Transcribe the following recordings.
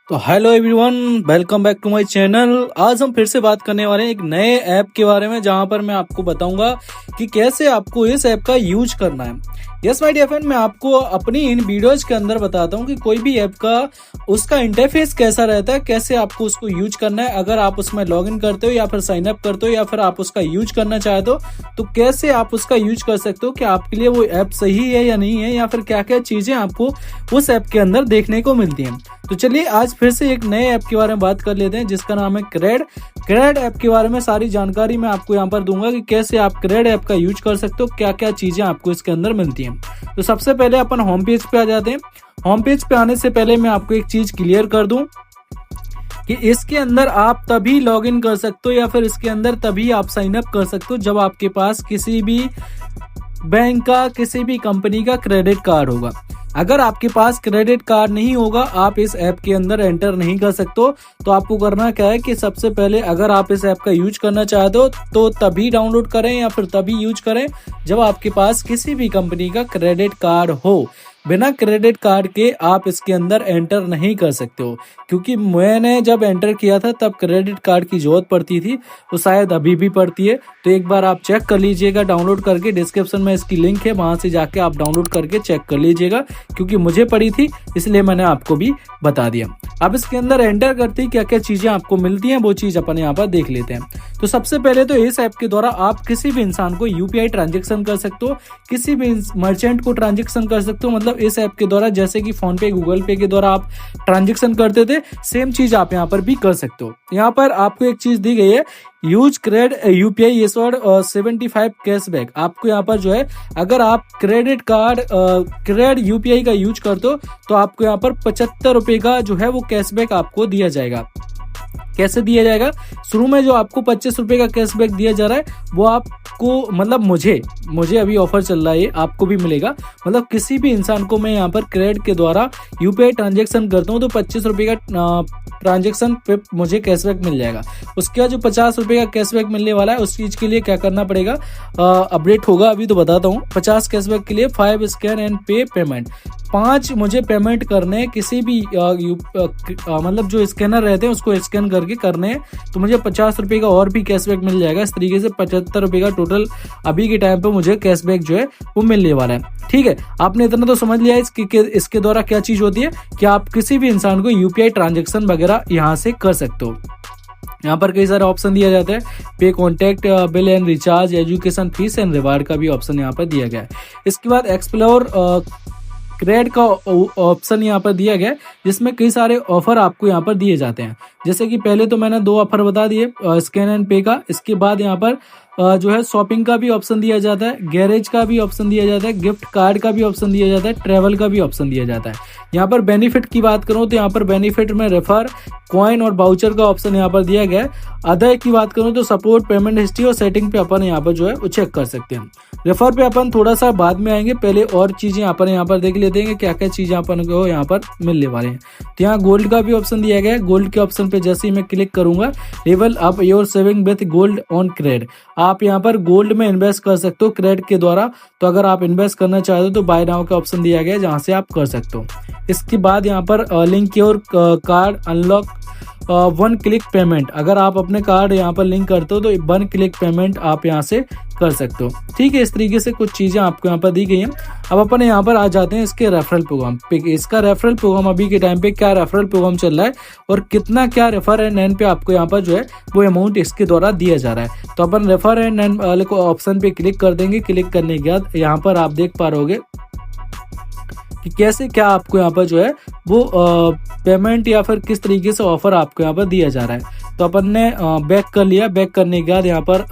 तो hello everyone, welcome back to my channel. आज हम फिर से बात करने वाले हैं एक नए ऐप के बारे में, जहां पर मैं आपको बताऊंगा कि कैसे आपको इस ऐप का यूज करना है। यस माय डियर फ्रेंड, मैं आपको अपनी इन वीडियोज के अंदर बताता हूं कि कोई भी ऐप का उसका इंटरफेस कैसा रहता है, कैसे आपको उसको यूज करना है। अगर आप उसमें लॉग इन करते हो या फिर साइन अप करते हो या फिर आप उसका यूज करना चाहते हो, तो कैसे आप उसका यूज कर सकते हो, कि आपके लिए वो ऐप सही है या नहीं है, या फिर क्या क्या चीजें आपको उस ऐप के अंदर देखने को मिलती हैं। तो चलिए आज फिर से एक नए ऐप के बारे में बात कर लेते हैं, जिसका नाम है क्रेड। क्रेड ऐप के बारे में सारी जानकारी मैं आपको यहाँ पर दूंगा कि कैसे आप क्रेड ऐप का यूज कर सकते हो, क्या क्या चीजें आपको इसके अंदर मिलती हैं। तो सबसे पहले अपन होम पेज पे आ जाते हैं। होम पेज पे आने से पहले मैं आपको एक चीज क्लियर कर दूं कि इसके अंदर आप तभी लॉग इन कर सकते हो या फिर इसके अंदर तभी आप साइन अप कर सकते हो जब आपके पास किसी भी बैंक का, किसी भी कंपनी का क्रेडिट कार्ड होगा। अगर आपके पास क्रेडिट कार्ड नहीं होगा, आप इस ऐप के अंदर एंटर नहीं कर सकते हो। तो आपको करना क्या है कि सबसे पहले अगर आप इस ऐप का यूज करना चाहते हो तो तभी डाउनलोड करें या फिर तभी यूज करें जब आपके पास किसी भी कंपनी का क्रेडिट कार्ड हो। बिना क्रेडिट कार्ड के आप इसके अंदर एंटर नहीं कर सकते हो, क्योंकि मैंने जब एंटर किया था तब क्रेडिट कार्ड की जरूरत पड़ती थी, वो शायद अभी भी पड़ती है। तो एक बार आप चेक कर लीजिएगा डाउनलोड करके, डिस्क्रिप्शन में इसकी लिंक है, वहां से जाके आप डाउनलोड करके चेक कर लीजिएगा, क्योंकि मुझे पड़ी थी इसलिए मैंने आपको भी बता दिया। अब इसके अंदर एंटर करते ही क्या क्या चीजें आपको मिलती हैं वो चीज अपन यहाँ पर देख लेते हैं। तो सबसे पहले तो इस ऐप के द्वारा आप किसी भी इंसान को यूपीआई ट्रांजेक्शन कर सकते हो, किसी भी मर्चेंट को ट्रांजेक्शन कर सकते हो। मतलब इस ऐप के द्वारा जैसे कि फोन पे, गूगल पे के द्वारा आप ट्रांजेक्शन करते थे, सेम चीज आप यहाँ पर भी कर सकते हो। यहाँ पर आपको एक चीज दी गई है, यूज क्रेड यूपीआई ये 75 कैशबैक। आपको यहाँ पर जो है, अगर आप क्रेडिट कार्ड क्रेड यूपीआई का यूज करते हो तो आपको यहाँ पर 75 रुपए का जो है वो कैशबैक आपको दिया जाएगा। कैसे दिया जाएगा? शुरू में जो आपको 25 रुपए का कैशबैक दिया जा रहा है वो आपको, मतलब मुझे अभी ऑफर चल रहा है, आपको भी मिलेगा। मतलब किसी भी इंसान को मैं यहाँ पर क्रेडिट के द्वारा यूपीआई ट्रांजेक्शन करता हूँ तो 25 रुपए का ट्रांजेक्शन पे मुझे कैशबैक मिल जाएगा। उसके बाद जो 50 रुपए का कैशबैक मिलने वाला है, उस चीज के लिए क्या करना पड़ेगा, अपडेट होगा, अभी तो बताता हूँ। 50 कैशबैक के लिए 5 स्कैन एंड पे पेमेंट, 5 मुझे पेमेंट करने किसी भी मतलब जो स्कैनर रहते हैं उसको स्कैन करके करने हैं, तो मुझे 50 रुपए का और भी कैशबैक मिल जाएगा। इस तरीके से 75 रुपए का टोटल अभी के टाइम पे मुझे कैशबैक जो है वो मिलने वाला है। ठीक है, आपने इतना तो समझ लिया इसके द्वारा क्या चीज होती है कि आप किसी भी इंसान को यूपीआई ट्रांजेक्शन वगैरह यहाँ से कर सकते हो। यहाँ पर कई सारे ऑप्शन दिया जाता है, पे contact, bill and recharge, education fees and reward का भी ऑप्शन यहाँ पर दिया गया है। इसके बाद एक्सप्लोर क्रेड का ऑप्शन यहाँ पर दिया गया है, जिसमें कई सारे ऑफर आपको यहाँ पर दिए जाते हैं। जैसे कि पहले तो मैंने 2 ऑफर बता दिए, स्कैन एंड पे का। इसके बाद यहाँ पर जो है शॉपिंग का भी ऑप्शन दिया जाता है, गैरेज का भी ऑप्शन दिया जाता है, गिफ्ट कार्ड का भी ऑप्शन दिया जाता है, ट्रैवल का भी ऑप्शन दिया जाता है। यहाँ पर बेनिफिट की बात करूँ तो यहाँ पर बेनिफिट में रेफर, कॉइन और बाउचर का ऑप्शन यहाँ पर दिया गया है। अदर की बात करूँ तो सपोर्ट, पेमेंट हिस्ट्री और सेटिंग पे अपन यहाँ पर जो है वो चेक कर सकते हैं। रेफर पे अपन थोड़ा सा बाद में आएंगे, पहले और चीजें अपन यहाँ पर देख लेते हैं क्या क्या चीजें अपन को यहाँ पर मिलने वाले हैं। तो यहाँ गोल्ड का भी ऑप्शन दिया गया है। गोल्ड के ऑप्शन पे जैसे ही मैं क्लिक करूंगा, level up your saving with gold on CRED, आप यहाँ पर गोल्ड में इन्वेस्ट कर सकते हो क्रेडिट के द्वारा। तो अगर आप इन्वेस्ट करना चाहते हो तो बाय नाउ का ऑप्शन दिया गया है, जहां से आप कर सकते हो। इसके बाद यहाँ पर link your card unlock 1 click payment, अगर आप अपने कार्ड यहाँ पर लिंक करते हो तो 1 क्लिक पेमेंट आप यहाँ से कर सकते हो। ठीक है, इस तरीके से कुछ चीजें आपको यहाँ पर दी गई हैं। अब अपन यहाँ पर आ जाते हैं इसके रेफरल प्रोग्राम पे। इसका रेफरल प्रोग्राम अभी के टाइम पे क्या रेफरल प्रोग्राम चल रहा है और कितना क्या रेफर एंड एंड पे आपको यहाँ पर जो है वो अमाउंट इसके द्वारा दिया जा रहा है। तो अपन रेफर एंड एंड वाले को ऑप्शन पे क्लिक कर देंगे। क्लिक करने के बाद यहाँ पर आप देख पा रहोगे कि कैसे क्या आपको यहाँ पर जो है वो पेमेंट या फिर किस तरीके से ऑफर आपको यहाँ पर दिया जा रहा है। तो अपन ने बैक कर लिया। बैक करने के बाद यहाँ पर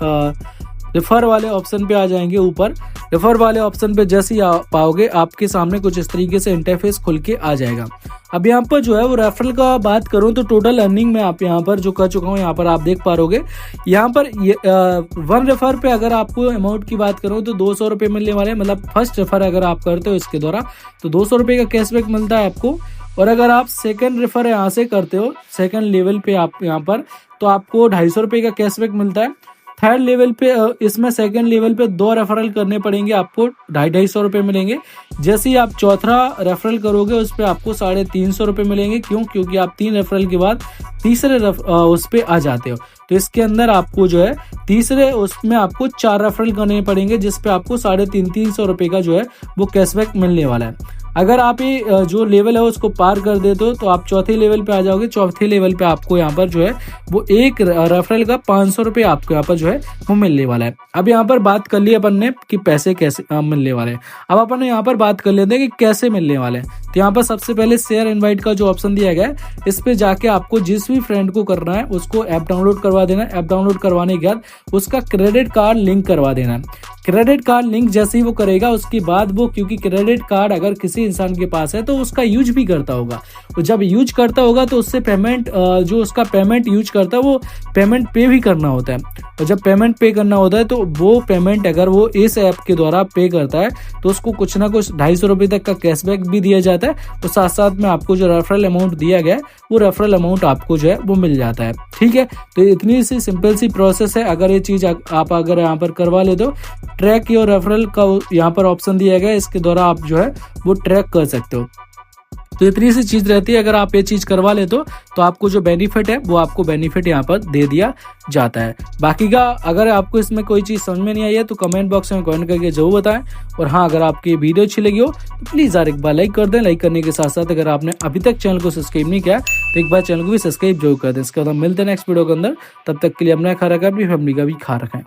रेफर वाले ऑप्शन पे आ जाएंगे। ऊपर रेफर वाले ऑप्शन पे जैसे ही पाओगे आपके सामने कुछ इस तरीके से इंटरफेस खुल के आ जाएगा। अब यहाँ पर जो है वो रेफरल का बात करूं तो टोटल अर्निंग में आप यहाँ पर जो कर चुका हूँ, यहाँ पर आप देख पा रहोगे। यहाँ पर 1 रेफर पे अगर आपको अमाउंट की बात करूं तो 200 रुपये मिलने वाले हैं। मतलब फर्स्ट रेफर अगर आप करते हो इसके द्वारा तो 200 रुपये का कैशबैक मिलता है आपको। और अगर आप सेकंड रेफर यहाँ से करते हो, सेकंड लेवल पे आप यहाँ पर, तो आपको 250 रुपये का कैशबैक मिलता है। थर्ड लेवल पे इसमें सेकंड लेवल पे 2 रेफरल करने पड़ेंगे, आपको 250 रुपये मिलेंगे। जैसे ही आप चौथा रेफरल करोगे उस पर आपको 350 रुपये मिलेंगे। क्यों? क्योंकि आप 3 रेफरल के बाद तीसरे उस पे आ जाते हो। तो इसके अंदर आपको जो है तीसरे उसमें आपको 4 रेफरल करने पड़ेंगे, जिसपे आपको 350 रुपये का जो है वो कैशबैक मिलने वाला है। अगर आप ये जो लेवल है उसको पार कर देते हो तो आप चौथे लेवल पे आ जाओगे। चौथे लेवल पे आपको यहाँ पर जो है वो एक रेफरल का 500 रुपये आपको यहाँ पर जो है वो मिलने वाला है। अब यहाँ पर बात कर ली अपन ने कि पैसे कैसे मिलने वाले हैं। अब अपन यहाँ पर बात कर लेते हैं कि कैसे मिलने वाले हैं। तो यहाँ पर सबसे पहले शेयर इनवाइट का जो ऑप्शन दिया गया है, इस पे जाके आपको जिस भी फ्रेंड को करना है उसको ऐप डाउनलोड करवा देना है। ऐप डाउनलोड करवाने के बाद उसका क्रेडिट कार्ड लिंक करवा देना है। क्रेडिट कार्ड लिंक जैसे ही वो करेगा उसके बाद वो, क्योंकि क्रेडिट कार्ड अगर किसी इंसान के पास है तो उसका यूज भी करता होगा, और जब यूज करता होगा तो उससे पेमेंट जो उसका पेमेंट यूज करता है वो पेमेंट पे भी करना होता है। और जब पेमेंट पे करना होता है तो वो पेमेंट अगर वो इस ऐप के द्वारा पे करता है तो उसको कुछ ना कुछ 250 रुपये तक का कैशबैक भी दिया जाता है। और साथ साथ में आपको जो रेफरल अमाउंट दिया गया है वो रेफरल अमाउंट आपको जो है वो मिल जाता है। ठीक है, तो इतनी सी सिंपल सी प्रोसेस है। अगर ये चीज आप अगर यहाँ पर करवा ले तो ट्रैक योर रेफरल का यहाँ पर ऑप्शन दिया गया है, इसके द्वारा आप जो है वो ट्रैक कर सकते हो। तो इतनी सी चीज रहती है। अगर आप ये चीज करवा ले तो आपको जो बेनिफिट है वो आपको बेनिफिट यहाँ पर दे दिया जाता है। बाकी का अगर आपको इसमें कोई चीज समझ में नहीं आई है तो कमेंट बॉक्स में कमेंट करके जरूर बताएं। और हाँ, अगर आपकी वीडियो अच्छी लगी हो तो प्लीज यार एक बार लाइक कर दें। लाइक करने के साथ साथ अगर आपने अभी तक चैनल को सब्सक्राइब नहीं किया तो एक बार चैनल को भी सब्सक्राइब जरूर कर दें। इसके बाद हम मिलते हैं नेक्स्ट वीडियो के अंदर। तब तक के लिए अपना ख्याल रखें, अपनी फैमिली का भी ख्याल रखें।